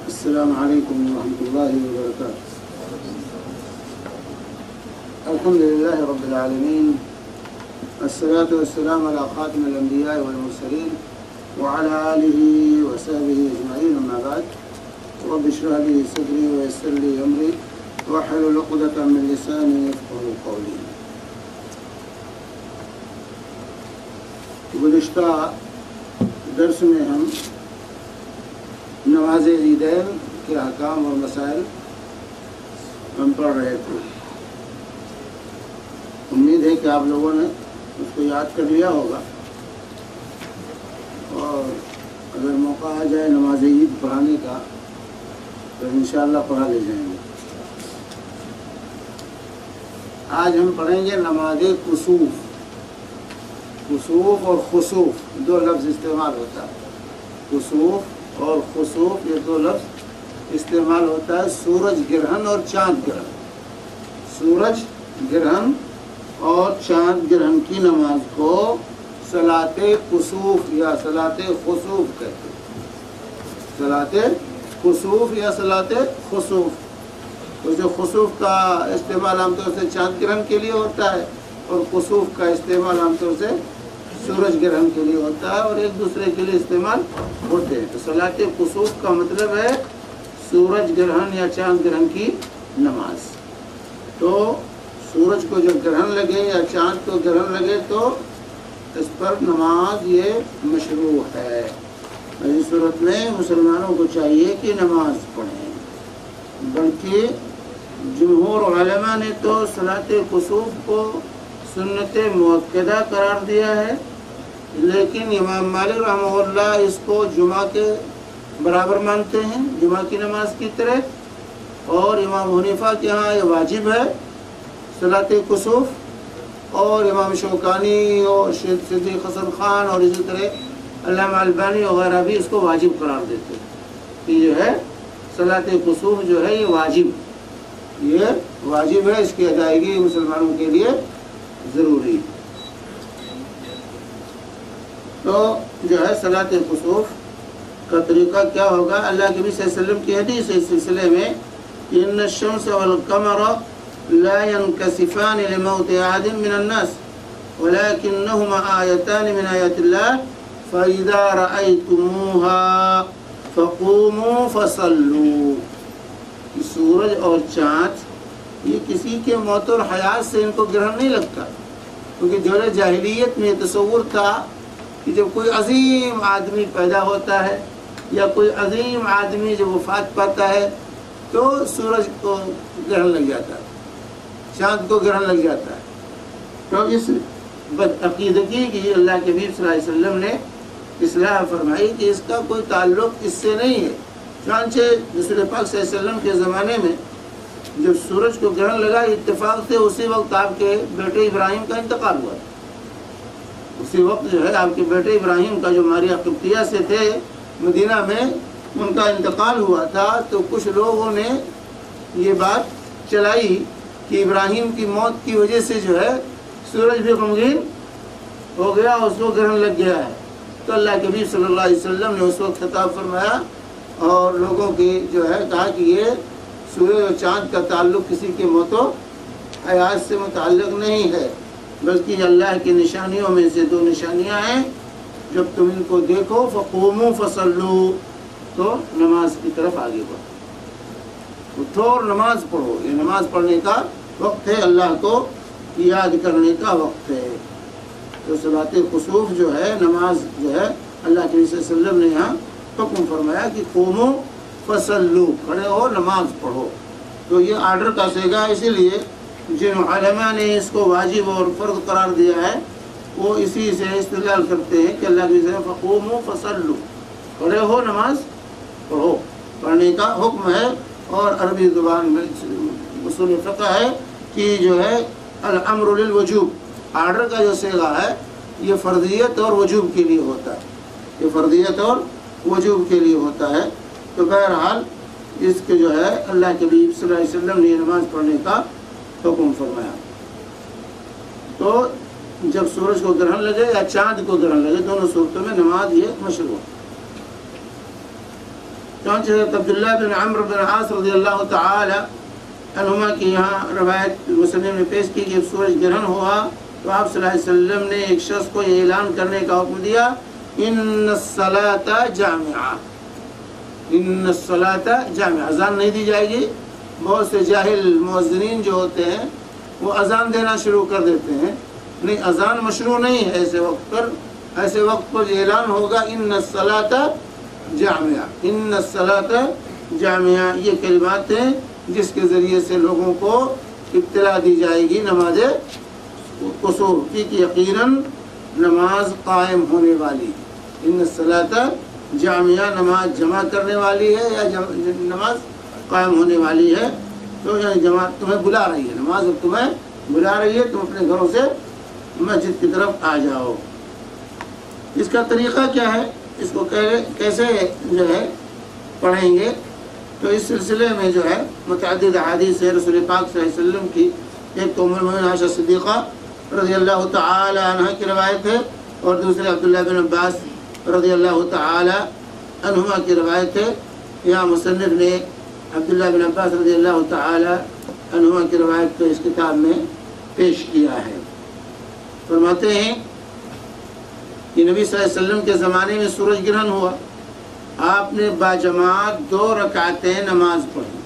السلام علیکم ورحمۃ اللہ وبرکاتہ۔ الحمد للہ رب العالمین، الصلاة والسلام علی خاتم الانبیاء والمرسلین وعلی آلہ وصحبہ اجمعین، اما بعد، رب اشرح لی صدری ویسر لی امری واحلل عقدۃ من لسانی یفقہوا قولی۔ گزشتہ درس میں ہم نماز عیدین کے احکام اور مسائل ہم پڑھ رہے تھے۔ امید ہے کہ آپ لوگوں نے اس کو یاد کر لیا ہوگا، اور اگر موقع آ جائے نماز عید پڑھانے کا تو انشاءاللہ پڑھا لے جائیں گے۔ آج ہم پڑھیں گے نماز کسوف۔ کسوف اور خسوف دو لفظ استعمال ہوتا ہے۔ کسوف اور خسوف یہ دو لفظ استعمال ہوتا ہے سورج گرہن اور چاند گرہن۔ سورج گرہن اور چاند گرہن کی نماز کو صلاۃ کسوف یا صلاۃ خسوف کہتے ہیں۔ صلاۃ کسوف یا صلاۃ خسوف، تو جو خسوف کا استعمال عام طور سے چاند گرہن کے لیے ہوتا ہے اور خسوف کا استعمال عام طور سے سورج گرہن کے لیے ہوتا ہے، اور ایک دوسرے کے لیے استعمال ہوتے ہیں۔ تو صلاۃ کسوف کا مطلب ہے سورج گرہن یا چاند گرہن کی نماز۔ تو سورج کو جب گرہن لگے یا چاند کو گرہن لگے تو اس پر نماز یہ مشروع ہے۔ اس صورت میں مسلمانوں کو چاہیے کہ نماز پڑھیں، بلکہ جمہور علماء نے تو صلاۃ کسوف کو سنت مؤکدہ قرار دیا ہے، لیکن امام مالک رحمہ اللہ اس کو جمعہ کے برابر مانتے ہیں، جمعہ کی نماز کی طرح، اور امام حنیفہ کے ہاں یہ واجب ہے صلاۃ کسوف، اور امام شوکانی اور صدیق حسن خان اور اسی طرح علامہ البانی وغیرہ بھی اس کو واجب قرار دیتے ہیں کہ جو ہے صلاۃ کسوف جو ہے یہ واجب ہے، اس کی ادائیگی مسلمانوں کے لیے ضروری۔ تو جو ہے صلاۃ کسوف کا طریقہ کیا ہوگا؟ اللہ کے نبی صلی اللہ علیہ وسلم کی حدیث ہے اس سلسلے میں، ان الشمس والقمر لا ينكسفان لموت احد من الناس ولكنهما آیتان من آیات اللہ فإذا رأيتموها فقوموا فصلوا۔ سورج اور چاند یہ کسی کے موت اور حیات سے ان کو گرہن نہیں لگتا، کیونکہ دور جاہلیت میں تصور تھا کہ جب کوئی عظیم آدمی پیدا ہوتا ہے یا کوئی عظیم آدمی جب وفات پاتا ہے تو سورج کو گرہن لگ جاتا ہے، چاند کو گرہن لگ جاتا ہے۔ تو اس بدعقیدگی کی اللہ کے نبی صلی اللہ علیہ وسلم نے اصلاح فرمائی کہ اس کا کوئی تعلق اس سے نہیں ہے۔ چنانچہ رسول پاک صلی اللہ علیہ وسلم کے زمانے میں جب سورج کو گرہن لگا، اتفاق سے اسی وقت آپ کے بیٹے ابراہیم کا انتقال ہوا۔ اسی وقت جو ہے آپ کے بیٹے ابراہیم کا جو ماریہ قبطیہ سے تھے مدینہ میں، ان کا انتقال ہوا تھا۔ تو کچھ لوگوں نے یہ بات چلائی کہ ابراہیم کی موت کی وجہ سے جو ہے سورج بھی غمگین ہو گیا، اس کو گرہن لگ گیا ہے۔ تو اللہ کے نبی صلی اللہ علیہ وسلم نے اس وقت خطاب فرمایا اور لوگوں کی جو ہے کہا کہ یہ سورج اور چاند کا تعلق کسی کے موت و حیات سے متعلق نہیں ہے، بلکہ اللہ کی نشانیوں میں سے دو نشانیاں ہیں، جب تم ان کو دیکھو فقوموا فصلوا، تو نماز کی طرف آگے بڑھو، اٹھو اور نماز پڑھو۔ یہ نماز پڑھنے کا وقت ہے، اللہ کو یاد کرنے کا وقت ہے۔ تو صلاۃ کسوف جو ہے نماز جو ہے اللہ کے نبی صلی اللہ علیہ وسلم نے یہاں حکم فرمایا کہ قوموا فصلوا، کھڑے ہو نماز پڑھو۔ تو یہ آرڈر کا صیغہ، اسی لیے جن علماء نے اس کو واجب اور فرض قرار دیا ہے وہ اسی سے استدلال کرتے ہیں کہ اللہ کے نبی فقوموا فصلوا، کھڑے ہو نماز پڑھو، پڑھنے کا حکم ہے۔ اور عربی زبان میں اصول فقہ ہے کہ جو ہے الامر للوجوب، آرڈر کا جو صیغہ ہے یہ فرضیت اور وجوب کے لیے ہوتا ہے، یہ فرضیت اور وجوب کے لیے ہوتا ہے۔ تو بہرحال اس کے جو ہے اللہ کے نبی صلی اللہ علیہ وسلم نے نماز پڑھنے کا حکم فرمایا۔ تو جب سورج کو گرہن لگے یا چاند کو گرہن لگے، دونوں صورتوں میں نماز یہ مشروع ہے۔ چنانچہ حضرت عبداللہ بن عمرو بن عاص رضی اللہ تعالی عنہما کی یہاں روایت مصنف نے پیش کی کہ سورج گرہن ہوا تو آپ صلی اللہ علیہ وسلم نے ایک شخص کو یہ اعلان کرنے کا حکم دیا، ان الصلاۃ جامعہ، ان الصلاۃ جامعہ، اذان نہیں دی جائے گی۔ بہت سے جاہل مؤذنین جو ہوتے ہیں وہ اذان دینا شروع کر دیتے ہیں، نہیں، اذان مشروع نہیں ہے ایسے وقت پر۔ ایسے وقت پر یہ اعلان ہوگا ان الصلاۃ جامعہ، ان الصلاۃ جامعہ، یہ کلمات ہیں جس کے ذریعے سے لوگوں کو اطلاع دی جائے گی نماز قصور کی کہ یقیناً نماز قائم ہونے والی ہے۔ ان الصلاۃ جامعہ، نماز جمع کرنے والی ہے یا نماز قائم ہونے والی ہے، تو یعنی جماعت تمہیں بلا رہی ہے، نماز اب تمہیں بلا رہی ہے، تم اپنے گھروں سے مسجد کی طرف آ جاؤ۔ اس کا طریقہ کیا ہے، اس کو کیسے جو ہے پڑھیں گے، تو اس سلسلے میں جو ہے متعدد احادیث ہے رسول پاک صلی اللہ علیہ وسلم کی۔ ایک تو ام المؤمنین عائشہ صدیقہ رضی اللہ تعالی عنہ کی روایت ہے، اور دوسرے عبداللہ بن عباس رضی اللہ تعالی عنہما کی روایت ہے۔ یہاں مصنف نے عبداللہ بن عباس رضی اللہ تعالی عنہما کی روایت کو اس کتاب میں پیش کیا ہے۔ فرماتے ہیں کہ نبی صلی اللہ علیہ وسلم کے زمانے میں سورج گرہن ہوا، آپ نے باجماعت 2 رکعتیں نماز پڑھی۔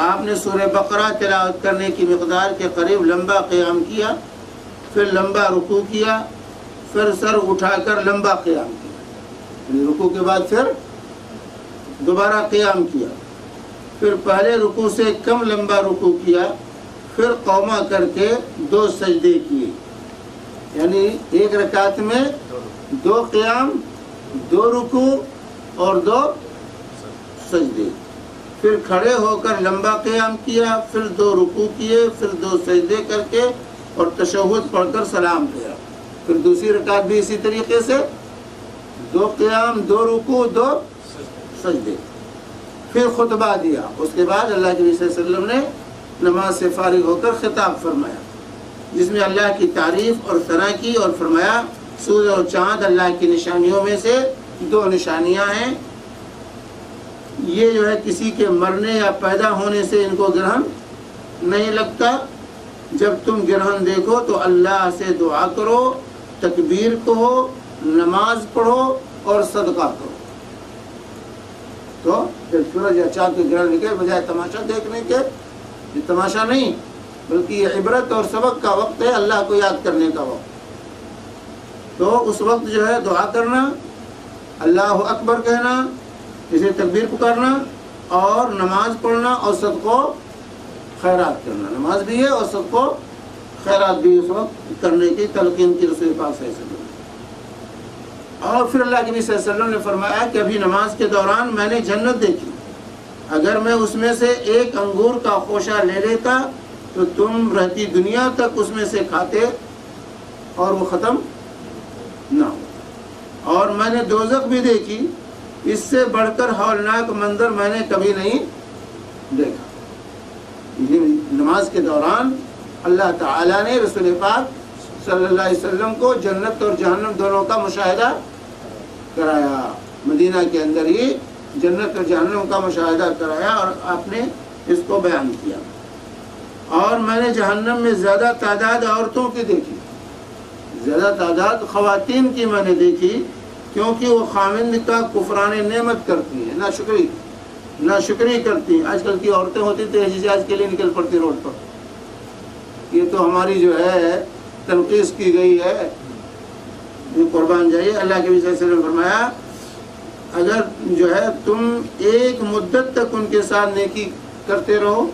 آپ نے سورہ بقرہ تلاوت کرنے کی مقدار کے قریب لمبا قیام کیا، پھر لمبا رکوع کیا، پھر سر اٹھا کر لمبا قیام کیا، یعنی رکوع کے بعد پھر دوبارہ قیام کیا، پھر پہلے رکوع سے کم لمبا رکوع کیا، پھر قوما کر کے 2 سجدے کیے، یعنی ایک رکعت میں 2 قیام، 2 رکوع اور 2 سجدے، پھر کھڑے ہو کر لمبا قیام کیا، پھر 2 رکوع کیے، پھر 2 سجدے کر کے اور تشہد پڑھ کر سلام پھیرا، پھر دوسری رکعت بھی اسی طریقے سے 2 قیام، 2 رکوع، 2 سجدے، پھر خطبہ دیا۔ اس کے بعد اللہ کے نبی صلی اللہ علیہ وسلم نے نماز سے فارغ ہو کر خطاب فرمایا، جس میں اللہ کی تعریف اور ثنا کی، اور فرمایا سورج اور چاند اللہ کی نشانیوں میں سے 2 نشانیاں ہیں، یہ جو ہے کسی کے مرنے یا پیدا ہونے سے ان کو گرہن نہیں لگتا، جب تم گرہن دیکھو تو اللہ سے دعا کرو، تکبیر کہو، نماز پڑھو اور صدقہ کرو۔ تو پھر سورج یا چاند کے گرہن کے بجائے تماشا دیکھنے کے، یہ تماشا نہیں بلکہ یہ عبرت اور سبق کا وقت ہے، اللہ کو یاد کرنے کا وقت۔ تو اس وقت جو ہے دعا کرنا، اللہ اکبر کہنا، اسے تکبیر پکارنا، اور نماز پڑھنا اور صدقہ خیرات کرنا، نماز بھی ہے اور صدقہ خیرات بھی اس وقت کرنے کی تلقین کی رسول پاک صلی اللہ علیہ وسلم۔ اور پھر اللہ کے نبی صلی اللہ علیہ وسلم نے فرمایا کہ ابھی نماز کے دوران میں نے جنت دیکھی، اگر میں اس میں سے ایک انگور کا خوشہ لے لیتا تو تم رہتی دنیا تک اس میں سے کھاتے اور وہ ختم نہ ہو، اور میں نے دوزخ بھی دیکھی، اس سے بڑھ کر ہولناک منظر میں نے کبھی نہیں دیکھا۔ نماز کے دوران اللہ تعالیٰ نے رسول پاک صلی اللہ علیہ وسلم کو جنت اور جہنم دونوں کا مشاہدہ کرایا، مدینہ کے اندر ہی جنت اور جہنم کا مشاہدہ کرایا اور آپ نے اس کو بیان کیا۔ اور میں نے جہنم میں زیادہ تعداد عورتوں کی دیکھی، زیادہ تعداد خواتین کی میں نے دیکھی، کیونکہ وہ خامند کا کفران نعمت کرتی ہیں، ناشکری کرتی ہیں۔ آج کل کی عورتیں ہوتی تھیں احتجاج کے لیے نکل پڑتی روڈ پر، یہ تو ہماری جو ہے تنقیص کی گئی ہے، یہ قربان جائیے۔ اللہ کے نبی صلی اللہ علیہ وسلم نے فرمایا اگر جو ہے تم ایک مدت تک ان کے ساتھ نیکی کرتے رہو،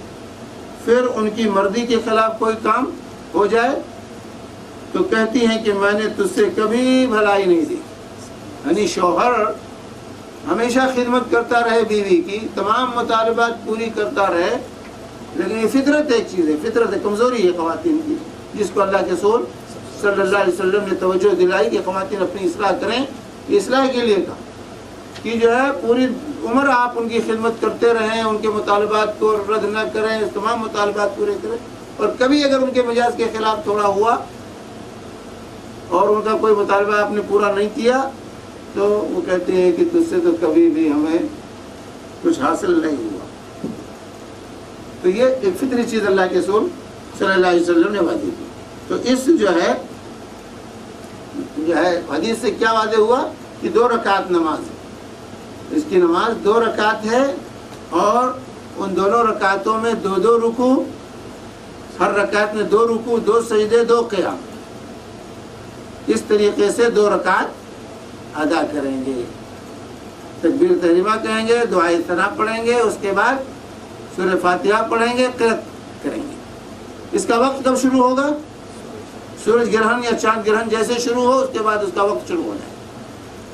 پھر ان کی مرضی کے خلاف کوئی کام ہو جائے تو کہتی ہیں کہ میں نے تجھ سے کبھی بھلائی نہیں دی، یعنی شوہر ہمیشہ خدمت کرتا رہے بیوی کی، تمام مطالبات پوری کرتا رہے، لیکن یہ فطرت ایک چیز ہے، فطرت کمزوری ہے خواتین کی، جس کو اللہ کے رسول صلی اللہ علیہ وسلم نے توجہ دلائی کہ خواتین اپنی اصلاح کریں۔ اصلاح کے لیے کہا کہ جو ہے پوری عمر آپ ان کی خدمت کرتے رہیں، ان کے مطالبات کو رد نہ کریں، تمام مطالبات پورے کریں، اور کبھی اگر ان کے مزاج کے خلاف تھوڑا ہوا اور ان کا کوئی مطالبہ آپ نے پورا نہیں کیا تو وہ کہتے ہیں کہ تجھ سے تو کبھی بھی ہمیں کچھ حاصل نہیں ہوا۔ تو یہ ایک فطری چیز اللہ کے رسول صلی اللہ علیہ وسلم نے واضح کی۔ تو اس جو ہے حدیث سے کیا واضح ہوا کہ 2 رکعت نماز ہے، اس کی نماز 2 رکعت ہے، اور ان دونوں رکعتوں میں 2 رکوع، ہر رکعت میں 2 رکوع، 2 سجدے، 2 قیام، اس طریقے سے 2 رکعت ادا کریں گے۔ تکبیر تحریمہ کہیں گے، دعائے ثنا پڑھیں گے، اس کے بعد سورہ فاتحہ پڑھیں گے، قرأت کریں گے۔ اس کا وقت کب شروع ہوگا؟ سورج گرہن یا چاند گرہن جیسے شروع ہو اس کے بعد اس کا وقت شروع ہو جائے،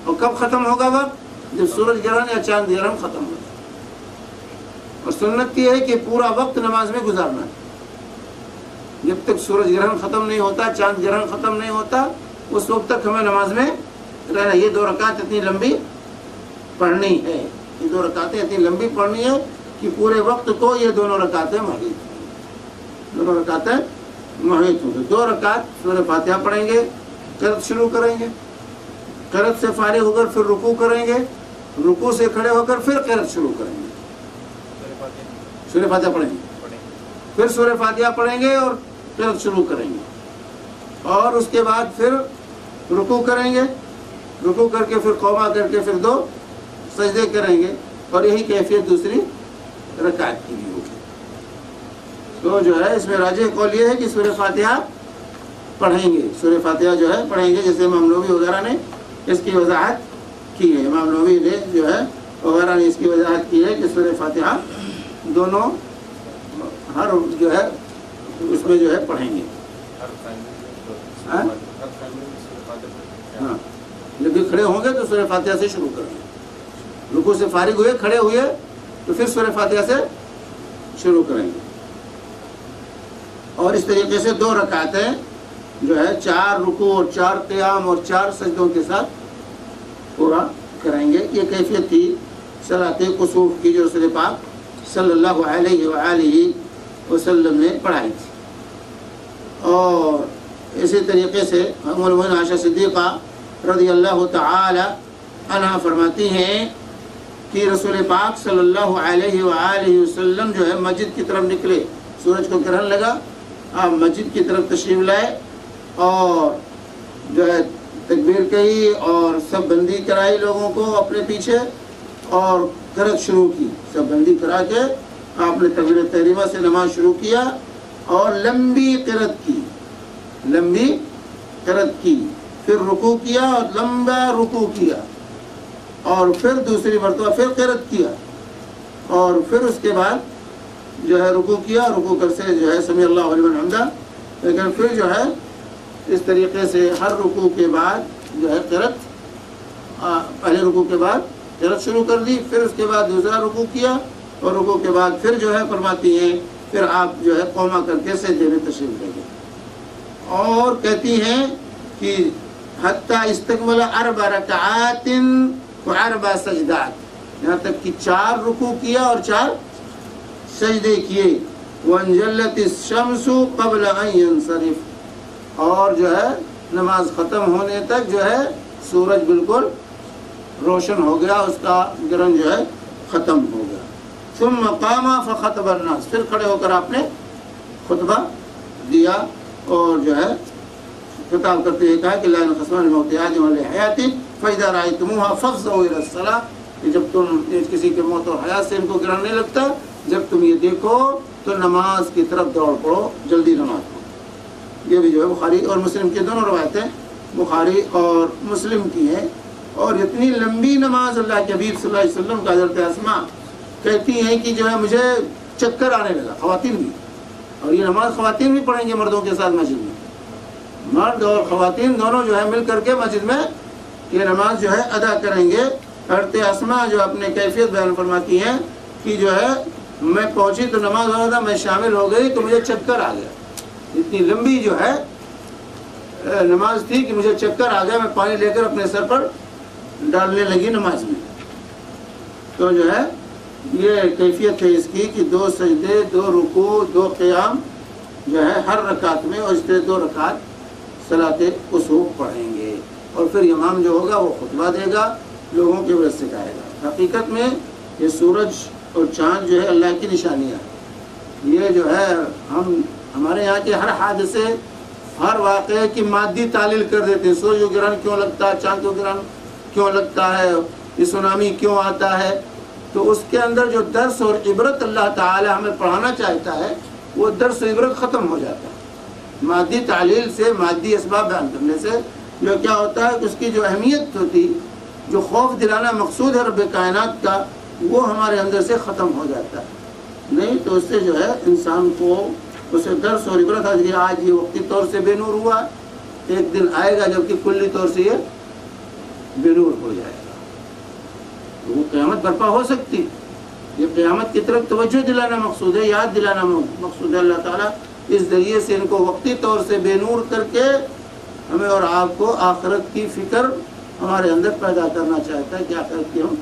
اور کب ختم ہوگا وقت؟ جب سورج گرہن یا چاند گرہن ختم ہو جائے۔ اور سنت یہ ہے کہ پورا وقت نماز میں گزارنا ہے، جب تک سورج گرہن ختم نہیں ہوتا، چاند گرہن ختم نہیں ہوتا، اس وقت تک ہمیں نماز میں رہنا۔ یہ 2 رکعت اتنی لمبی پڑھنی ہے، یہ 2 رکعتیں اتنی لمبی پڑھنی ہے کہ پورے وقت کو یہ دونوں رکعتیں محیط ہوں، دونوں رکعتیں محیط ہوں۔ 2 رکعت سورہ فاتحہ پڑھیں گے، قرأت شروع کریں گے، قرأت سے فارغ ہو کر پھر رکوع کریں گے، رکوع سے کھڑے ہو کر پھر قرأت شروع کریں گے، سورہ فاتحہ پڑھیں گے، پھر سورہ فاتحہ پڑھیں گے اور قرأت شروع کریں گے، اور اس کے بعد پھر رکوع کریں گے، رکوع کر کے پھر قوما کر کے پھر 2 سجدے کریں گے، اور یہی کیفیت دوسری رکعت کی بھی ہوگی۔ تو جو ہے اس میں راجح قول یہ ہے کہ سورہ فاتحہ پڑھیں گے، سورہ فاتحہ جو ہے پڑھیں گے، جیسے امام نووی وغیرہ نے اس کی وضاحت کی ہے، امام نووی نے جو ہے وغیرہ نے اس کی وضاحت کی ہے کہ سورہ فاتحہ دونوں ہر جو ہے اس میں جو ہے پڑھیں گے۔ ہاں، جب بھی کھڑے ہوں گے تو سورہ فاتحہ سے شروع کریں گے، رکوع سے فارغ ہوئے کھڑے ہوئے تو پھر سورہ فاتحہ سے شروع کریں گے، اور اس طریقے سے 2 رکعتیں جو ہے 4 رکوع اور 4 قیام اور 4 سجدوں کے ساتھ پورا کریں گے۔ یہ کیفیت تھی صلاۃ کسوف کی جو رسول پاک صلی اللہ علیہ وآلہ وسلم نے پڑھائی تھی۔ اور اسی طریقے سے ام المؤمنین عائشہ صدیقہ رضی اللہ تعالی عنہ فرماتی ہیں کہ رسول پاک صلی اللہ علیہ وآلہ وسلم جو ہے مسجد کی طرف نکلے، سورج کو گرہن لگا، آپ مسجد کی طرف تشریف لائے، اور جو ہے تکبیر کہی اور سب بندی کرائی لوگوں کو اپنے پیچھے، اور قرأت شروع کی، سب بندی کرا کے آپ نے تکبیر تحریمہ سے نماز شروع کیا، اور لمبی قرأت کی، لمبی قرأت کی، پھر رکوع کیا اور لمبا رکوع کیا، اور پھر دوسری مرتبہ پھر قرأت کیا، اور پھر اس کے بعد جو ہے رکوع کیا، رکوع کر سے جو ہے سمیع اللہ لمن حمدہ، لیکن پھر جو ہے اس طریقے سے ہر رکوع کے بعد جو ہے قرأت، پہلے رکوع کے بعد قرأت شروع کر دی، پھر اس کے بعد دوسرا رکوع کیا، اور رکوع کے بعد پھر جو ہے فرماتی ہیں پھر آپ جو ہے قوما کر کے سجدے میں تشریف لے گئے، اور کہتی ہیں کہ حتی استکمل 4 رکعات و 4 سجدات، یہاں تک کہ 4 رکوع کیا اور 4 سجدے کیے، وانجلت الشمس قبل ان ينصرف، اور جو ہے نماز ختم ہونے تک جو ہے سورج بالکل روشن ہو گیا، اس کا گرہن جو ہے ختم ہو گیا۔ ثم قام فخطب الناس، پھر کھڑے ہو کر آپ نے خطبہ دیا، اور جو ہے خطاب کرتے ہوئے کہا کہ لا ينقسمان الموت آدم والحیات فاذا رأيتموها فافزعوا الى الصلاة، کہ جب تم کسی کے موت اور حیات سے ان کو گرہن نہیں لگتا، جب تم یہ دیکھو تو نماز کی طرف دوڑ پڑو، جلدی نماز پڑھو۔ یہ بھی جو ہے بخاری اور مسلم کی دونوں روایتیں بخاری اور مسلم کی ہیں، اور اتنی لمبی نماز اللہ کے حبیب صلی اللہ علیہ وسلم کا حضرت اسماء کہتی ہیں کہ جو ہے مجھے چکر آنے لگا، خواتین بھی، اور یہ نماز خواتین بھی پڑھیں گے مردوں کے ساتھ مسجد میں، مرد اور خواتین دونوں جو ہے مل کر کے مسجد میں یہ نماز جو ہے ادا کریں گے۔ حضرت اسماء جو اپنے کیفیت بیان فرماتی ہیں کہ جو ہے میں پہنچی تو نماز ہو رہا تھا، میں شامل ہو گئی تو مجھے چکر آ گیا، اتنی لمبی جو ہے نماز تھی کہ مجھے چکر آ گیا، میں پانی لے کر اپنے سر پر ڈالنے لگی نماز میں۔ تو جو ہے یہ کیفیت ہے اس کی کہ 2 سجدے، 2 رکوع، 2 قیام جو ہے ہر رکعت میں، اور اس طرح 2 رکعت صلاۃ کسوف پڑھیں گے، اور پھر امام جو ہوگا وہ خطبہ دے گا، لوگوں کی وجہ سے کہے گا۔ حقیقت میں یہ سورج اور چاند جو ہے اللہ کی نشانیاں ہیں. یہ جو ہے ہمارے یہاں کے ہر حادثے، ہر واقعے کی مادی تعلیل کر دیتے ہیں. سورج کو گرہن کیوں لگتا ہے، چاند کو گرہن کیوں لگتا ہے، یہ سونامی کیوں آتا ہے. تو اس کے اندر جو درس اور عبرت اللہ تعالی ہمیں پڑھانا چاہتا ہے وہ درس و عبرت ختم ہو جاتا ہے. مادی تعلیل سے، مادی اسباب بیان کرنے سے جو کیا ہوتا ہے کہ اس کی جو اہمیت ہوتی، جو خوف دلانا مقصود ہے رب کائنات کا، وہ ہمارے اندر سے ختم ہو جاتا ہے. نہیں تو اس سے جو ہے انسان کو اسے درس اور عبرت آج یہ وقتی طور سے بے نور ہوا، ایک دن آئے گا جبکہ کلی طور سے یہ بے نور ہو جائے گا. وہ قیامت برپا ہو سکتی. یہ قیامت کی طرف توجہ دلانا مقصود ہے، یاد دلانا مقصود ہے. اللہ تعالیٰ اس ذریعے سے ان کو وقتی طور سے بے نور کر کے ہمیں اور آپ کو آخرت کی فکر ہمارے اندر پیدا کرنا چاہتا ہے کہ آخرت کی ہم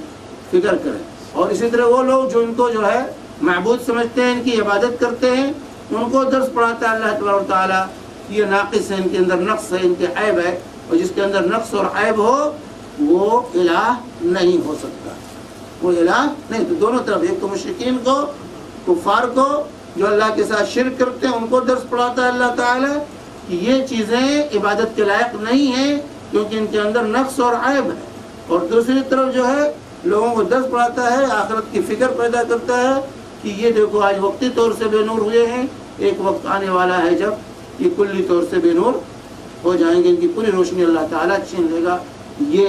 فکر کریں. اور اسی طرح وہ لوگ جو ان کو جو ہے معبود سمجھتے ہیں، ان کی عبادت کرتے ہیں، ان کو درس پڑھاتا ہے اللہ تبارک و تعالیٰ. یہ ناقص ہے، ان کے اندر نقص ہے، ان کے عیب ہے، اور جس کے اندر نقص اور عیب ہو وہ الہ نہیں ہو سکتا. وہ الہ نہیں. تو دونوں طرف، ایک تو مشرکین کو، کفار کو جو اللہ کے ساتھ شرک کرتے ہیں، ان کو درس پڑھاتا ہے اللہ تعالیٰ کہ یہ چیزیں عبادت کے لائق نہیں ہیں کیونکہ ان کے اندر نقص اور عیب ہے. اور دوسری طرف جو ہے لوگوں کو درس پڑھاتا ہے، آخرت کی فکر پیدا کرتا ہے کہ یہ دیکھو آج وقتی طور سے بے نور ہوئے ہیں، ایک وقت آنے والا ہے جب یہ کلی طور سے بے نور ہو جائیں گے، ان کی پوری روشنی اللہ تعالیٰ چھین لے گا. یہ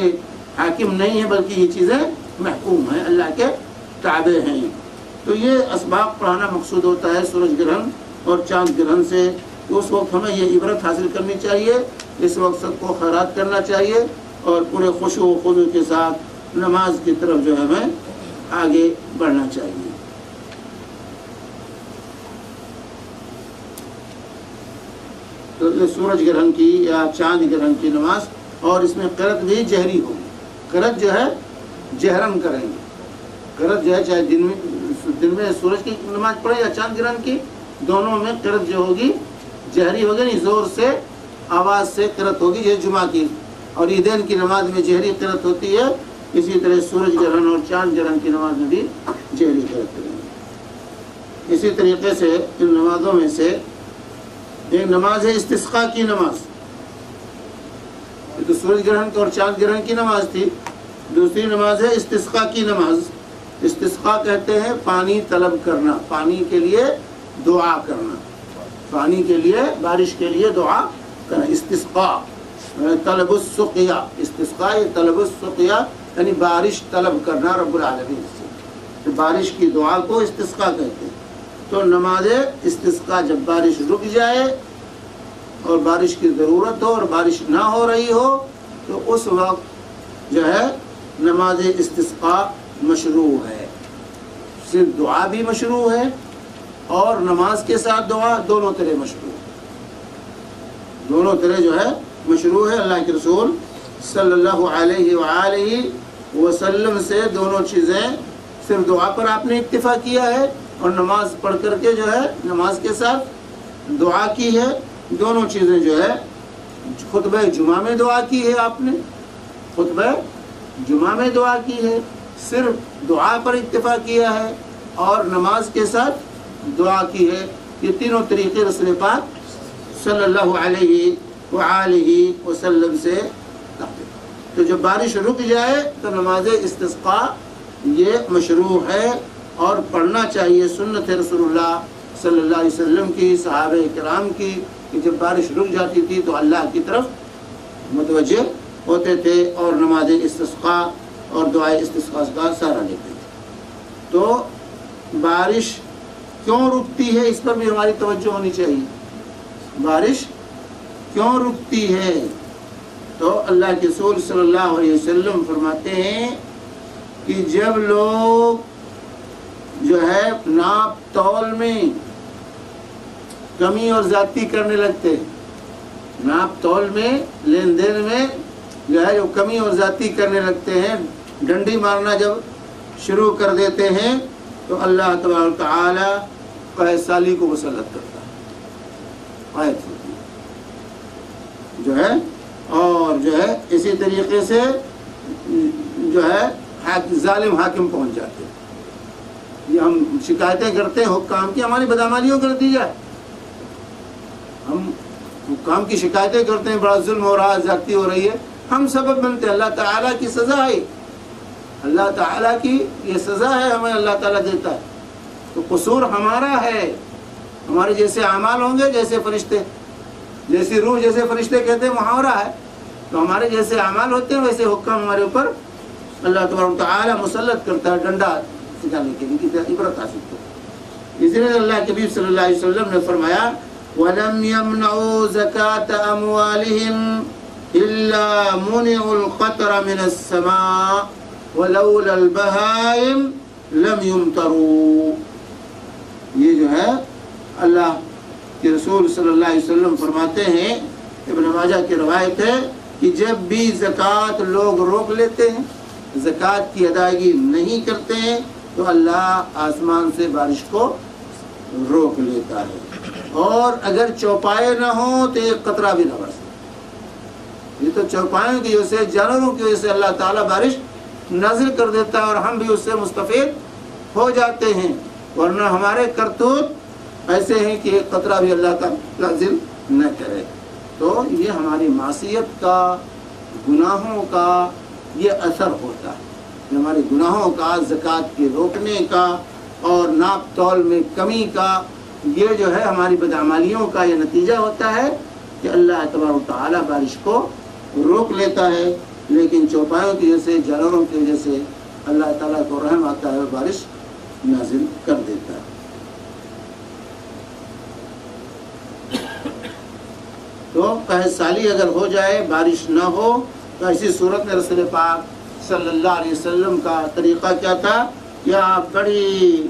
حاکم نہیں ہے بلکہ یہ چیزیں محکوم ہیں، اللہ کے تابع ہیں. تو یہ اسباب پڑھانا مقصود ہوتا ہے سورج گرہن اور چاند گرہن سے. تو اس وقت ہمیں یہ عبرت حاصل کرنی چاہیے، اس وقت سب کو خیرات کرنا چاہیے اور پورے خشوع و خضوع کے ساتھ نماز کی طرف جو ہے ہمیں آگے بڑھنا چاہیے. تو یہ سورج گرہن کی یا چاند گرہن کی نماز، اور اس میں قرأت بھی جہری ہوگی. قرأت جو ہے جہرن کریں گے. قرأت جو ہے چاہے دن میں سورج کی نماز پڑھے یا چاند گرہن کی، دونوں میں قرأت جو ہوگی جہری ہوگی، نہیں زور سے آواز سے قرأت ہوگی. یہ جمعہ کی اور عیدین کی نماز میں جہری قرأت ہوتی ہے، اسی طرح سورج گرہن اور چاند گرہن کی نماز میں بھی جہری قرأت کریں گے. اسی طریقے سے ان نمازوں میں سے ایک نماز ہے استسقاء کی نماز. تو سورج گرہن اور چاند گرہن کی نماز تھی. دوسری نماز ہے استسقاء کی نماز. استسقاء کہتے ہیں پانی طلب کرنا، پانی کے لیے دعا کرنا، پانی کے لیے، بارش کے لیے دعا کرنا. استسقاء طلب السقیا، استسقاء طلب السقیا یعنی بارش طلب کرنا رب العالمین سے. تو بارش کی دعا کو استسقاء کہتے ہیں. تو نماز استسقاء جب بارش رک جائے اور بارش کی ضرورت ہو اور بارش نہ ہو رہی ہو تو اس وقت جو ہے نماز استسقاء مشروع ہے. صرف دعا بھی مشروع ہے اور نماز کے ساتھ دعا، دونوں طرح مشروع ہے. دونوں طرح جو ہے مشروع ہے. اللہ کے رسول صلی اللہ علیہ وآلہ وسلم سے دونوں چیزیں، صرف دعا پر آپ نے اکتفا کیا ہے اور نماز پڑھ کر کے جو ہے نماز کے ساتھ دعا کی ہے. دونوں چیزیں جو ہے خطبہ جمعہ میں دعا کی ہے، آپ نے خطبہ جمعہ میں دعا کی ہے، صرف دعا پر اکتفا کیا ہے اور نماز کے ساتھ دعا کی ہے. یہ تینوں طریقے رسول پاک صلی اللہ علیہ وآلہ وسلم سے. تو جب بارش رک جائے تو نماز استسقاء یہ مشروع ہے اور پڑھنا چاہیے. سنت رسول اللہ صلی اللہ علیہ وسلم کی، صحابہ کرام کی، کہ جب بارش رک جاتی تھی تو اللہ کی طرف متوجہ ہوتے تھے اور نماز استسقاء اور دعائے استسقاء کا سہارا لیتے تھے. تو بارش کیوں رکتی ہے اس پر بھی ہماری توجہ ہونی چاہیے. بارش کیوں رکتی ہے؟ تو اللہ کے رسول صلی اللہ علیہ وسلم فرماتے ہیں کہ جب لوگ جو ہے ناپ تول میں کمی اور زیادتی کرنے لگتے، ناپ تول میں، لین دین میں جو ہے جو کمی اور زیادتی کرنے لگتے ہیں، ڈنڈی مارنا جب شروع کر دیتے ہیں تو اللہ تبارک و تعالی قحط سالی کو مسلط کرتا ہے، قحط ہوتی ہے جو ہے. اور جو ہے اسی طریقے سے جو ہے ظالم حاکم پہنچ جاتے ہیں. یہ ہم شکایتیں کرتے ہیں حکام کی، ہماری بدعمالیوں کا نتیجہ ہے۔ ہم حکام کی شکایتیں کرتے ہیں، بڑا ظلم ہو رہا ہے، زیادتی ہو رہی ہے، ہم سبب بنتے ہیں۔ اللہ تعالیٰ کی سزا ہے، اللہ تعالیٰ کی یہ سزا ہے، ہمیں اللہ تعالیٰ دیتا ہے۔ تو قصور ہمارا ہے، ہمارے جیسے اعمال ہوں گے جیسے فرشتے، جیسی روح جیسے فرشتے کہتے ہیں، محاورہ ہے، تو ہمارے جیسے اعمال ہوتے ہیں ویسے حکام ہمارے اوپر اللہ تبارک و تعالیٰ مسلط کرتا ہے، ڈنڈا سکھانے کے لیے، عبرت حاصل کرو۔ اس لیے اللہ کے نبی صلی اللہ علیہ وسلم نے فرمایا وَلَمْ يَمْنَعُوا زَكَاةَ أَمْوَالِهِمْ إِلَّا مُنِعُوا الْقَطْرَ مِنَ السَّمَاءِ وَلَوْلَا الْبَهَائِمُ لَمْ يُمْطَرُوا۔ یہ جو ہے اللہ کے رسول صلی اللہ علیہ وسلم فرماتے ہیں، ابن ماجہ کی روایت ہے کہ جب بھی زکوٰۃ لوگ روک لیتے ہیں، زکوٰۃ کی ادائیگی نہیں کرتے ہیں، تو اللہ آسمان سے بارش کو روک لیتا ہے، اور اگر چوپائے نہ ہوں تو ایک قطرہ بھی نہ برسے۔ یہ تو چوپائوں کی وجہ سے، جانوروں کی وجہ سے اللہ تعالیٰ بارش نازل کر دیتا ہے، اور ہم بھی اس سے مستفید ہو جاتے ہیں، ورنہ ہمارے کرتوت ایسے ہیں کہ ایک قطرہ بھی اللہ تعالیٰ نازل نہ کرے۔ تو یہ ہماری معصیت کا، گناہوں کا یہ اثر ہوتا ہے، ہمارے گناہوں کا، زکوٰۃ کے روکنے کا اور ناپ تول میں کمی کا، یہ جو ہے ہماری بدعمالیوں کا یہ نتیجہ ہوتا ہے کہ اللہ تبارک و تعالیٰ بارش کو روک لیتا ہے، لیکن چوپایوں کی وجہ سے، جانوروں کی وجہ سے اللہ تعالیٰ کو رحم آتا ہے اور بارش نازل کر دیتا ہے۔ تو قحط سالی اگر ہو جائے، بارش نہ ہو، تو ایسی صورت میں رسول پاک صلی اللہ علیہ وسلم کا طریقہ کیا تھا کہ آپ بڑی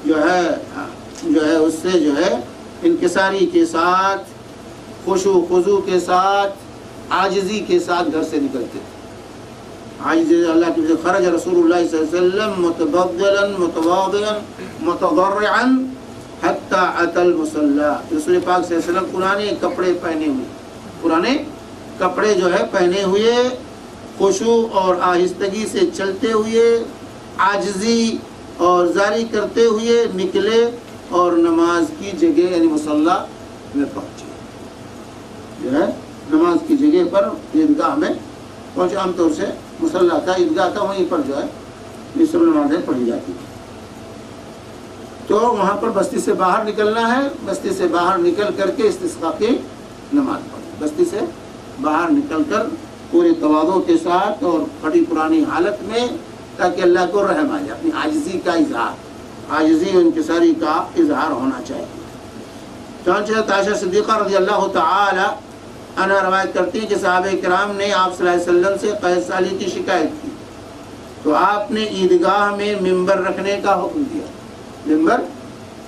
جو ہے اس سے جو ہے انکساری کے ساتھ، خشوع خضوع کے ساتھ، عاجزی کے ساتھ گھر سے نکلتے تھے۔ عاجزی اللہ کی وجہ خرج رسول اللہ صلی اللہ علیہ وسلم متبذلا متواضعا متضرعا حتی اتى المصلی۔ رسول پاک صلی اللہ علیہ وسلم پرانے کپڑے پہنے ہوئے، پرانے کپڑے جو ہے پہنے ہوئے، خشوع اور آہستگی سے چلتے ہوئے، عاجزی اور زاری کرتے ہوئے نکلے اور نماز کی جگہ یعنی مصلی میں پہنچے، جو ہے نماز کی جگہ پر عیدگاہ میں پہنچے۔ عام طور سے مصلی تھا، عیدگاہ تھا، وہیں پر جو ہے یہ سب نمازیں پڑھی جاتی تھی۔ تو وہاں پر بستی سے باہر نکلنا ہے، بستی سے باہر نکل کر کے استسقاء کی نماز پڑھی، بستی سے باہر نکل کر پورے تواضع کے ساتھ اور پھٹی پرانی حالت میں، تاکہ اللہ کو رحم آ جائے۔ اپنی عاجزی کا اظہار، عاجزی و انکساری کا اظہار ہونا چاہیے۔ چنانچہ عائشہ صدیقہ رضی اللہ تعالی عنہا روایت کرتی ہیں کہ صحابہ کرام نے آپ صلی اللہ علیہ وسلم سے قحط سالی کی شکایت کی، تو آپ نے عیدگاہ میں ممبر رکھنے کا حکم دیا، ممبر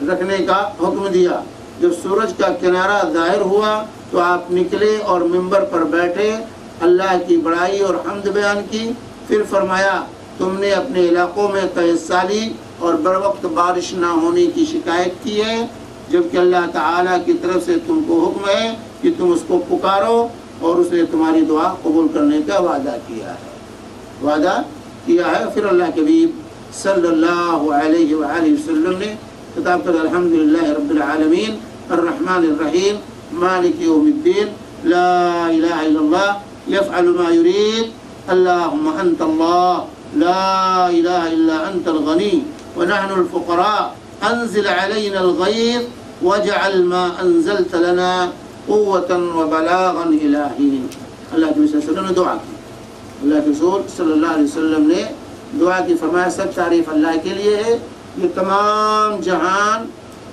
رکھنے کا حکم دیا۔ جب سورج کا کنارہ ظاہر ہوا تو آپ نکلے اور ممبر پر بیٹھے، اللہ کی بڑائی اور حمد بیان کی، پھر فرمایا تم نے اپنے علاقوں میں قحط سالی اور بروقت بارش نہ ہونے کی شکایت کی ہے، جبکہ اللہ تعالیٰ کی طرف سے تم کو حکم ہے کہ تم اس کو پکارو، اور اس نے تمہاری دعا قبول کرنے کا وعدہ کیا ہے۔ پھر اللہ کے حبیب صلی اللہ علیہ وآلہ وسلم نے خطاب کر الحمدللہ رب العالمین الرحمن الرحیم مالک یوم الدین لا الہ الا اللہ یفعل ما یرید اللہم انت اللہ لا الہ الا انت الغنی ونحن الفقراء انزل علینا الغیث واجعل ما انزلت لنا قوة وبلاغا الہی۔ اللہ کے صلی اللہ علیہ وسلم نے دعا کی، اللہ کے رسول صلی اللہ علیہ وسلم نے دعا کی، فرمایا سب تعریف اللہ کے لیے ہے، یہ تمام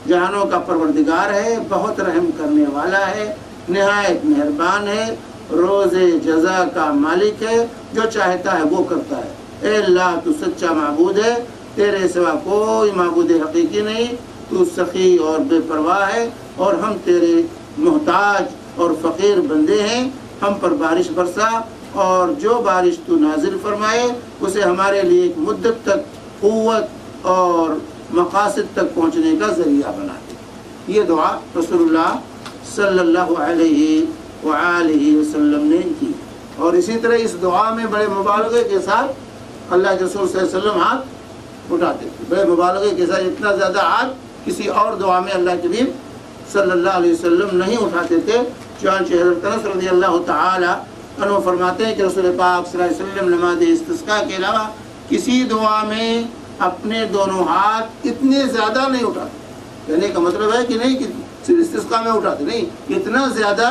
جہانوں کا پروردگار ہے، بہت رحم کرنے والا ہے، نہایت مہربان ہے، روز جزا کا مالک ہے، جو چاہتا ہے وہ کرتا ہے۔ اے اللہ تو سچا معبود ہے، تیرے سوا کوئی معبود حقیقی نہیں، تو سخی اور بے پرواہ ہے، اور ہم تیرے محتاج اور فقیر بندے ہیں، ہم پر بارش برسا، اور جو بارش تو نازل فرمائے اسے ہمارے لیے ایک مدت تک قوت اور مقاصد تک پہنچنے کا ذریعہ بنا دے۔ یہ دعا رسول اللہ صلی اللہ علیہ وآلہ وسلم نے کی، اور اسی طرح اس دعا میں بڑے مبالغے کے ساتھ اللہ کے رسول صلی اللہ علیہ وسلم ہاتھ اٹھاتے تھے، بے مبالغے کے ساتھ اتنا زیادہ ہاتھ کسی اور دعا میں اللہ کے حبیب صلی اللہ علیہ وسلم نہیں اٹھاتے تھے۔ چنانچہ حضرت انس رضی اللہ تعالی عنہ فرماتے ہیں کہ رسول پاک صلی اللہ علیہ وسلم نماز استسقاء کے علاوہ کسی دعا میں اپنے دونوں ہاتھ اتنے زیادہ نہیں اٹھاتے۔ کہنے کا مطلب ہے کہ نہیں کہ صرف استسقاء میں اٹھاتے، نہیں، اتنا زیادہ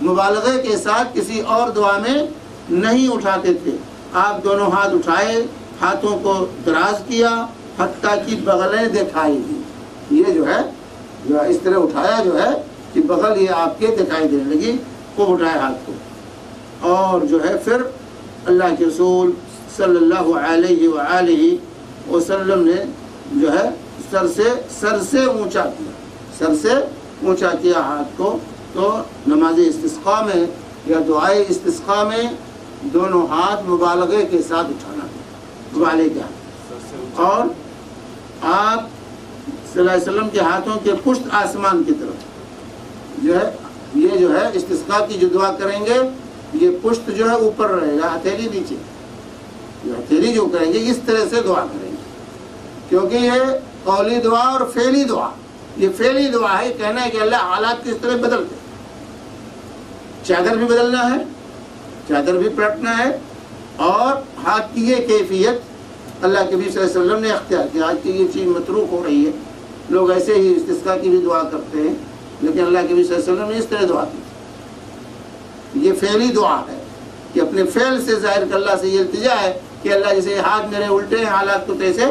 مبالغے کے ساتھ کسی اور دعا میں نہیں اٹھاتے تھے۔ آپ دونوں ہاتھ اٹھائے، ہاتھوں کو دراز کیا، حتیٰ کہ بغلیں دکھائی دی۔ یہ جو ہے اس طرح اٹھایا جو ہے کہ بغل یہ آپ کے دکھائی دینے لگی، خوب اٹھائے ہاتھ کو۔ اور جو ہے پھر اللہ کے رسول صلی اللہ علیہ وآلہ وسلم نے جو ہے سر سے اونچا کیا ہاتھ کو۔ تو نماز استسقاء میں یا دعائے استسقاء میں دونوں ہاتھ مبالغے کے ساتھ اٹھانا مبالغے کیا، اور آپ صلی اللہ علیہ وسلم کے ہاتھوں کے پشت آسمان کی طرف جو ہے، یہ جو ہے استسقاء کی جو دعا کریں گے یہ پشت جو ہے اوپر رہے گا، ہتھیلی نیچے، ہتھیلی جو کریں گے اس طرح سے دعا کریں گے، کیونکہ یہ قولی دعا اور فعلی دعا، یہ فعلی دعا ہے، کہنا ہے کہ اللہ حالات کس طرح بدلتے، چادر بھی بدلنا ہے، چادر بھی پلٹنا ہے، اور ہاتھ کی یہ کیفیت اللہ کے نبی صلی اللہ علیہ وسلم نے اختیار کیا۔ آج کی یہ چیز متروک ہو رہی ہے، لوگ ایسے ہی استسقاء کی بھی دعا کرتے ہیں، لیکن اللہ کے نبی صلی اللہ علیہ وسلم نے اس طرح دعا کی۔ یہ فعلی دعا ہے کہ اپنے فعل سے ظاہر کر اللہ سے یہ التجا ہے کہ اللہ جیسے ہاتھ میرے الٹے ہیں حالات کو تیسے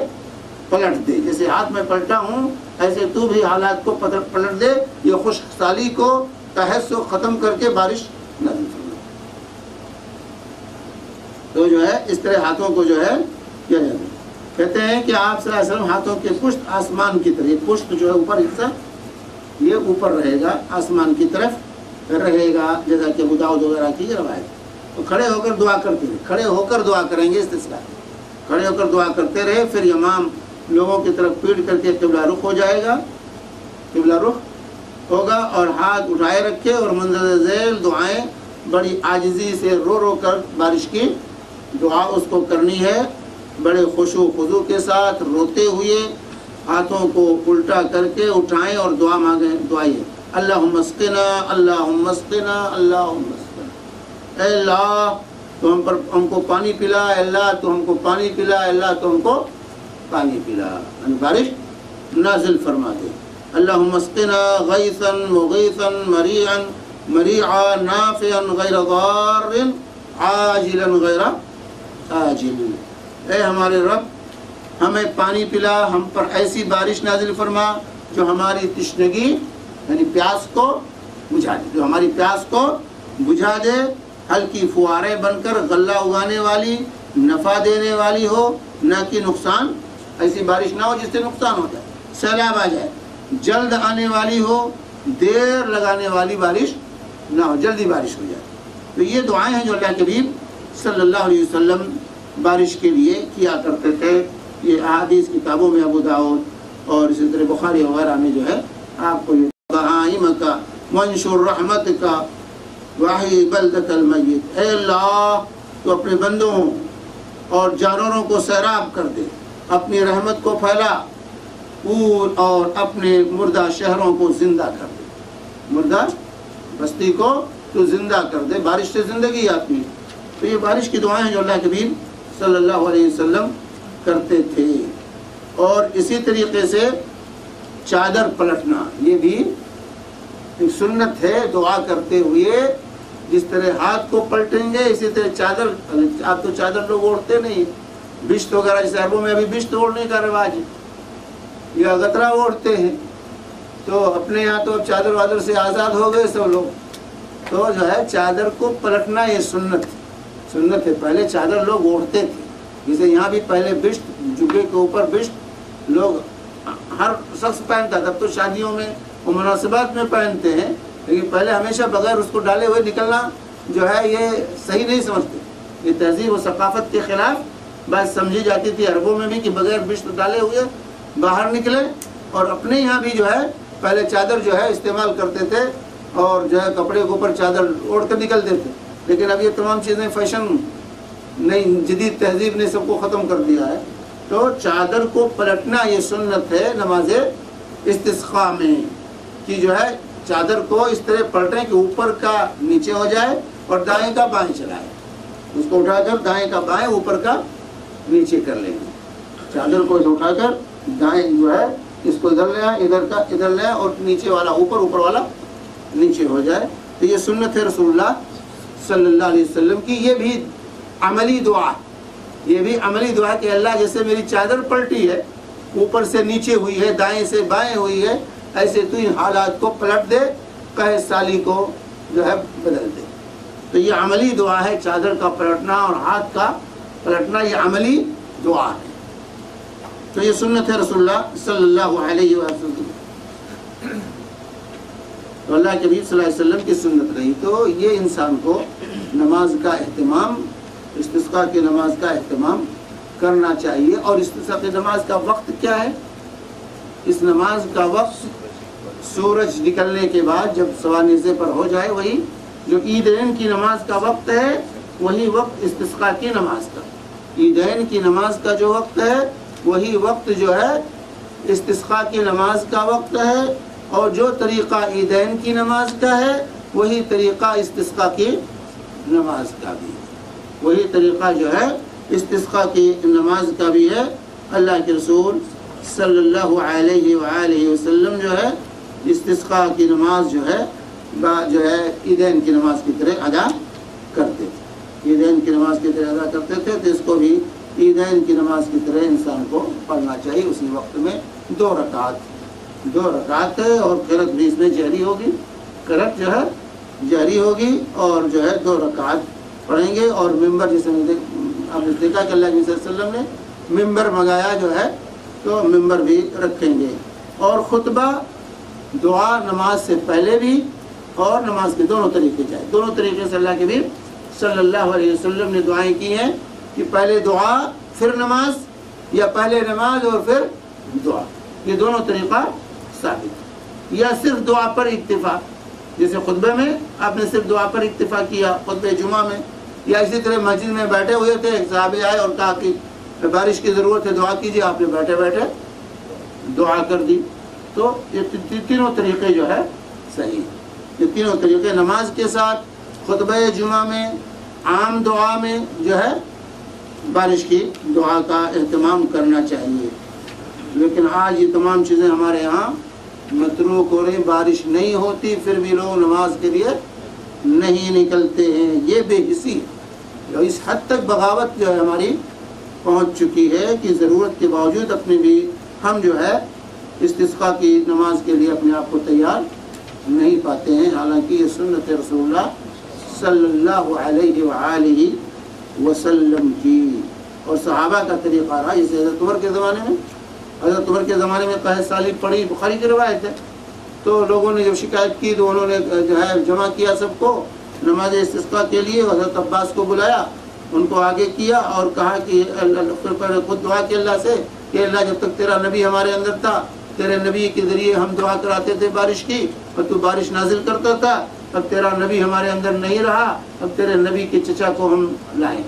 پلٹ دے، جیسے ہاتھ میں پلٹا ہوں ایسے تو بھی حالات کو پلٹ دے، یہ خشک سالی کو قحط کو ختم کر کے بارش نازل فرما۔ تو جو ہے اس طرح ہاتھوں کو جو ہے کیا جاتا ہے، کہتے ہیں کہ آپ صلی اللہ علیہ وسلم ہاتھوں کے پشت آسمان کی طرف، یہ پشت جو ہے اوپر حصہ یہ اوپر رہے گا، آسمان کی طرف رہے گا، جیسا کہ ابو داؤد وغیرہ کی روایت۔ تو کھڑے ہو کر دعا کرتے رہے، کھڑے ہو کر دعا کریں گے استسقاء، کھڑے ہو کر دعا کرتے رہے، پھر امام لوگوں کی طرف پیٹ کر کے قبلہ رخ ہو جائے گا، قبلہ رخ ہوگا، اور ہاتھ اٹھائے رکھے اور منظر ذیل دعائیں بڑی عاجزی سے رو رو کر بارش کی دعا اس کو کرنی ہے، بڑے خشوع و خضوع کے ساتھ روتے ہوئے ہاتھوں کو الٹا کر کے اٹھائیں اور دعا مانگیں، دعائیں اللہم اسقنا اللہم اسقنا اللہم اسقنا، اے اللہ تو ہم کو پانی پلا، اے اللہ تو ہم کو پانی پلا، اے اللہ تو ہم کو پانی پلا، بارش نازل فرما دے۔ اللہم اسقنا غیثا مغیثا مریعا مریعا نافعا غیر ضار عاجلا غیر آجل، اے ہمارے رب ہمیں پانی پلا، ہم پر ایسی بارش نازل فرما جو ہماری تشنگی یعنی پیاس کو بجھا دے، جو ہماری پیاس کو بجھا دے، ہلکی فوارے بن کر غلہ اگانے والی، نفع دینے والی ہو، نہ کہ نقصان، ایسی بارش نہ ہو جس سے نقصان ہو جائے، سیلاب آ جائے، جلد آنے والی ہو، دیر لگانے والی بارش نہ ہو، جلدی بارش ہو جائے۔ تو یہ دعائیں ہیں جو اللہ کے حبیب صلی اللہ علیہ وسلم بارش کے لیے کیا کرتے تھے۔ یہ احادیث کتابوں میں ابو داؤد اور اسی طرح بخاری وغیرہ میں جو ہے آپ کو یہ کا منشور رحمت کا واحی بلدت المیت، اے اللہ تو اپنے بندوں اور جانوروں کو سیراب کر دے، اپنی رحمت کو پھیلا اور اپنے مردہ شہروں کو زندہ کر دے، مردہ بستی کو تو زندہ کر دے، بارش سے زندگی آتی ہے۔ تو یہ بارش کی دعائیں ہیں جو اللہ کے حبیب صلی اللہ علیہ وسلم کرتے تھے۔ اور اسی طریقے سے چادر پلٹنا یہ بھی ایک سنت ہے، دعا کرتے ہوئے جس طرح ہاتھ کو پلٹیں گے اسی طرح چادر، آپ تو چادر لوگ اوڑھتے نہیں، بشت وغیرہ جیسے عربوں میں ابھی بشت اوڑھنے کا رواج ہے یا غطرہ اوڑھتے ہیں، تو اپنے یہاں تو اب چادر وادر سے آزاد ہو گئے سب لوگ، تو جو ہے چادر کو پلٹنا یہ سنت ہے۔ پہلے چادر لوگ اوڑھتے تھے، جیسے یہاں بھی پہلے بشت، جبے کے اوپر بشت لوگ ہر شخص پہنتا تھا، اب تو شادیوں میں اور مناسبات میں پہنتے ہیں، لیکن پہلے ہمیشہ بغیر اس کو ڈالے ہوئے نکلنا جو ہے یہ صحیح نہیں سمجھتے، یہ تہذیب و ثقافت کے خلاف بات سمجھی جاتی تھی عربوں میں بھی کہ بغیر بشت ڈالے ہوئے باہر نکلے، اور اپنے یہاں بھی جو ہے پہلے چادر جو ہے استعمال کرتے تھے اور جو ہے کپڑے کے اوپر چادر اوڑھ کر نکلتے تھے، لیکن اب یہ تمام چیزیں فیشن نئی جدید تہذیب نے سب کو ختم کر دیا ہے، تو چادر کو پلٹنا یہ سنت ہے نماز استسقاء میں، کہ جو ہے چادر کو اس طرح پلٹیں کہ اوپر کا نیچے ہو جائے اور دائیں کا بائیں چلائیں، اس کو اٹھا کر دائیں کا بائیں اوپر کا نیچے کر لیں گے، چادر کو اٹھا کر دائیں جو ہے اس کو ادھر لے آئیں، ادھر کا ادھر لے آئیں، اور نیچے والا اوپر، اوپر والا نیچے ہو جائے۔ تو یہ سنت ہے رسول اللہ صلی اللہ علیہ وسلم کی۔ یہ بھی عملی دعا، یہ بھی عملی دعا کہ اللہ جیسے میری چادر پلٹی ہے، اوپر سے نیچے ہوئی ہے، دائیں سے بائیں ہوئی ہے، ایسے تو ان حالات کو پلٹ دے، قحط سالی کو جو ہے بدل دے۔ تو یہ عملی دعا ہے، چادر کا پلٹنا اور ہاتھ کا پلٹنا یہ عملی دعا ہے۔ تو یہ سنت ہے رسول اللہ صلی اللہ علیہ وسلم، تو اللہ کے نبی صلی اللہ علیہ وسلم کی سنت رہی۔ تو یہ انسان کو نماز کا اہتمام، استسقاء کی نماز کا اہتمام کرنا چاہیے۔ اور استسقاء کی نماز کا وقت کیا ہے؟ اس نماز کا وقت سورج نکلنے کے بعد جب سوا نصف پر ہو جائے، وہی جو عیدین کی نماز کا وقت ہے وہی وقت استسقاء کی نماز کا، عیدین کی نماز کا جو وقت ہے وہی وقت جو ہے استسقاء کی نماز کا وقت ہے، اور جو طریقہ عیدین کی نماز کا ہے وہی طریقہ استسقاء کی نماز کا بھی، وہی طریقہ جو ہے استسقاء کی نماز کا بھی ہے۔ اللہ کے رسول صلی اللہ علیہ وآلہ وسلم جو ہے استسقاء کی نماز جو ہے عیدین کی نماز کی طرح ادا کرتے تھے، عیدین کی نماز کی طرح ادا کرتے تھے۔ تو اس کو بھی عیدین کی نماز کی طرح انسان کو پڑھنا چاہیے، اسی وقت میں 2 رکعت ہے، اور قرأت بھی اس میں جہری ہوگی، قرأت جو ہے جہری ہوگی، اور جو ہے 2 رکعت پڑھیں گے۔ اور ممبر جسے آپ نے دیکھا کہ اللہ کے صلی اللہ علیہ وسلم نے ممبر منگایا جو ہے، تو ممبر بھی رکھیں گے۔ اور خطبہ دعا نماز سے پہلے بھی اور نماز کے دونوں طریقے چاہیے، دونوں طریقے سے اللہ کے نبی صلی اللہ علیہ وسلم نے دعائیں کی ہیں، کہ پہلے دعا پھر نماز، یا پہلے نماز اور پھر دعا، یہ دونوں طریقہ ثابت۔ یا صرف دعا پر اکتفا، جیسے خطبے میں آپ نے صرف دعا پر اکتفا کیا خطبہ جمعہ میں، یا اسی طرح مسجد میں بیٹھے ہوئے تھے، ایک صحابی آئے اور کہا کہ بارش کی ضرورت ہے دعا کیجیے، آپ نے بیٹھے بیٹھے دعا کر دی۔ تو یہ تینوں طریقے جو ہے صحیح، یہ تینوں طریقے نماز کے ساتھ، خطبہ جمعہ میں، عام دعا میں جو ہے بارش کی دعا کا اہتمام کرنا چاہیے۔ لیکن آج یہ تمام چیزیں ہمارے ہاں متروک ہو رہی، بارش نہیں ہوتی پھر بھی لوگ نماز کے لیے نہیں نکلتے ہیں، یہ بے حسی ہے۔ اس حد تک بغاوت جو ہے ہماری پہنچ چکی ہے کہ ضرورت کے باوجود اپنے بھی ہم جو ہے استسقاء کی نماز کے لیے اپنے آپ کو تیار نہیں پاتے ہیں، حالانکہ یہ سنت رسول اللہ صلی اللہ علیہ وآلہ وسلم کی اور صحابہ کا طریقہ رہا۔ جیسے حضرت عمر کے زمانے میں قحط سالی پڑی، بخاری کی روایت ہے، تو لوگوں نے جب شکایت کی تو انہوں نے جو ہے جمع کیا سب کو نماز استسقاء کے لیے، حضرت عباس کو بلایا، ان کو آگے کیا اور کہا کہ خود دعا کی اللہ سے کہ اللہ جب تک تیرا نبی ہمارے اندر تھا، تیرے نبی کے ذریعے ہم دعا کراتے تھے بارش کی، اور تو بارش نازل کرتا تھا، اب تیرا نبی ہمارے اندر نہیں رہا، اب تیرے نبی کے چچا کو ہم لائیں،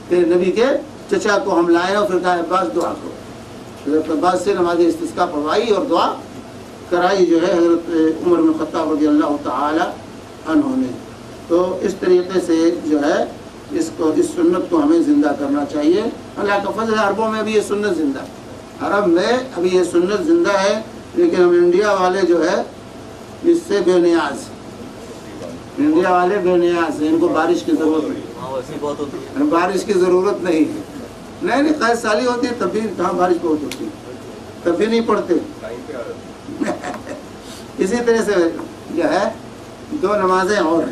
تیرے نبی کے چچا کو ہم لائیں۔ اور پھر کہا عباس دعا کرو، حضرت عباس سے نماز استسقاء پڑھوائی اور دعا کرائی جو ہے حضرت عمر بن خطاب رضی اللہ تعالی عنہ نے۔ تو اس طریقے سے جو ہے اس سنت کو ہمیں زندہ کرنا چاہیے۔ اللہ کا فضل ہے، عربوں میں بھی یہ سنت زندہ ہے، عرب میں ابھی یہ سنت زندہ ہے، لیکن ہم انڈیا والے جو ہے اس سے بے نیاز، انڈیا والے بے نیاز ہیں، ان کو بارش کی ضرورت نہیں، بارش کی ضرورت نہیں ہے، نہیں قحط سالی ہوتی ہے تب بھی کہاں بارش بہت ہوتی ہے، تب بھی نہیں پڑھتے۔ اسی طرح سے جو ہے 2 نمازیں اور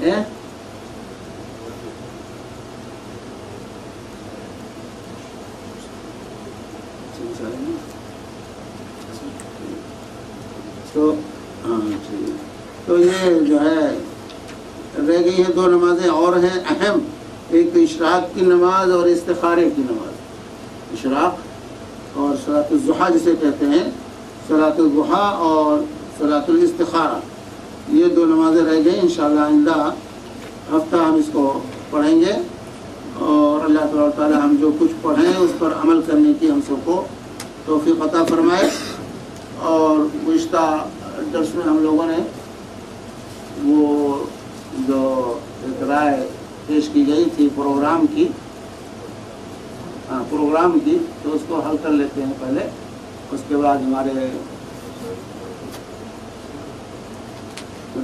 ہیں، تو یہ جو ہے رہ گئی ہے 2 نمازیں اور ہیں اہم، ایک تو اشراق کی نماز اور استخارے کی نماز، اشراق اور صلاۃ الضحیٰ جسے کہتے ہیں، صلاۃ الضحیٰ اور صلاۃ الاستخارہ، یہ 2 نمازیں رہ گئی۔ انشاءاللہ آئندہ ہفتہ ہم اس کو پڑھیں گے اور اللہ تعالی ہم جو کچھ پڑھیں اس پر عمل کرنے کی ہم سب کو توفیق عطا فرمائے۔ اور گزشتہ درس میں ہم لوگوں نے وہ جو ایک رائے پیش کی گئی تھی پروگرام کی تو اس کو حل کر لیتے ہیں پہلے، اس کے بعد ہمارے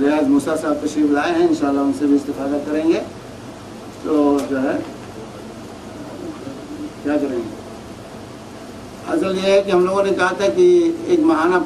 ریاض موسیٰ صاحب تشریف لائے ہیں، انشاءاللہ ان سے بھی استفادہ کریں گے۔ تو جو ہے کیا کریں گے، اصل یہ ہے کہ ہم لوگوں نے کہا تھا کہ ایک ماہانہ